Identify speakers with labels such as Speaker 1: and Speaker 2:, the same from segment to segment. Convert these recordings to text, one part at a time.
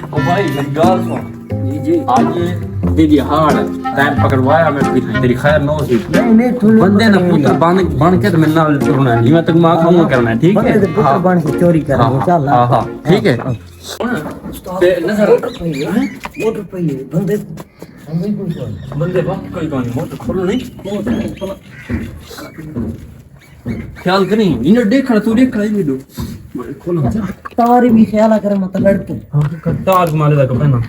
Speaker 1: ओ भाई मेरी गाल सुन
Speaker 2: जी जी
Speaker 1: आज तेरी हाड़ टाइम पकड़वाया मैं तेरी खैर नो सी
Speaker 2: नहीं
Speaker 1: बंदे ना पुत्र बन के तो मेरे नाल चुरना नहीं मैं तेरे मां खाऊंगा करना है ठीक है
Speaker 2: बंदे पुत्र बन के चोरी करेंगे चल
Speaker 1: हां ठीक है ते नजर
Speaker 2: मोटर पे बंदे
Speaker 1: बंदे बाकी कोई नहीं मोटर खोलो नहीं ख्याल करी इन्हें देखना तू देख रही वीडियो खोलो
Speaker 2: तारी भी ख्याल करे मतलब लड़के
Speaker 1: तार माले का पहना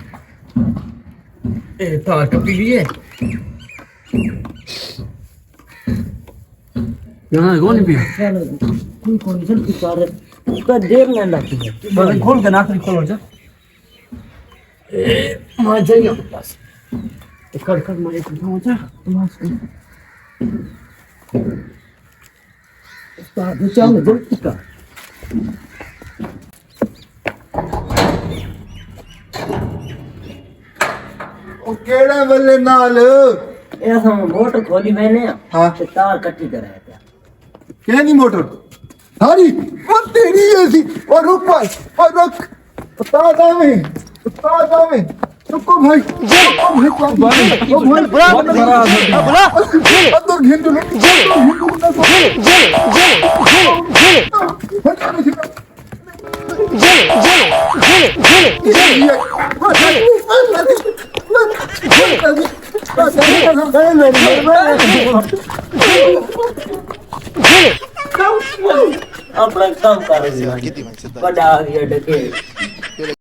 Speaker 1: ए तार कपी भी है यहाँ कौन पिया
Speaker 2: चलो कोई जल्दी कर उसका देर नहीं लगती है
Speaker 1: बस खोल के नाखरी खोलो जा ए मां जाइए बस कर मैं एक उठाऊं जा
Speaker 2: उस्ताद चल जल्दी कर
Speaker 3: ਉਹ ਕਿਹੜੇ ਬੱਲੇ ਨਾਲ
Speaker 2: ऐसा मोटर खोली मैंने
Speaker 3: हाँ।
Speaker 2: तो तार कट्टी कराया था
Speaker 3: ਕਿਹਦੀ ਮੋਟਰ ਸਾਰੀ ਉਹ ਤੇਰੀ ਐਸੀ ਉਹ ਰੁਕ ਭਾਈ ਉਹ ਰੁਕ ਉਸਤਾਦ ਆਵੇਂ ਰੁਕੋ ਭਾਈ ਉਹ ਭਾਈ ਬੁਲਾ ਅੰਦਰ ਘਿੰਦੂ
Speaker 2: अपना काम कर रही है बड़ा आ गया डके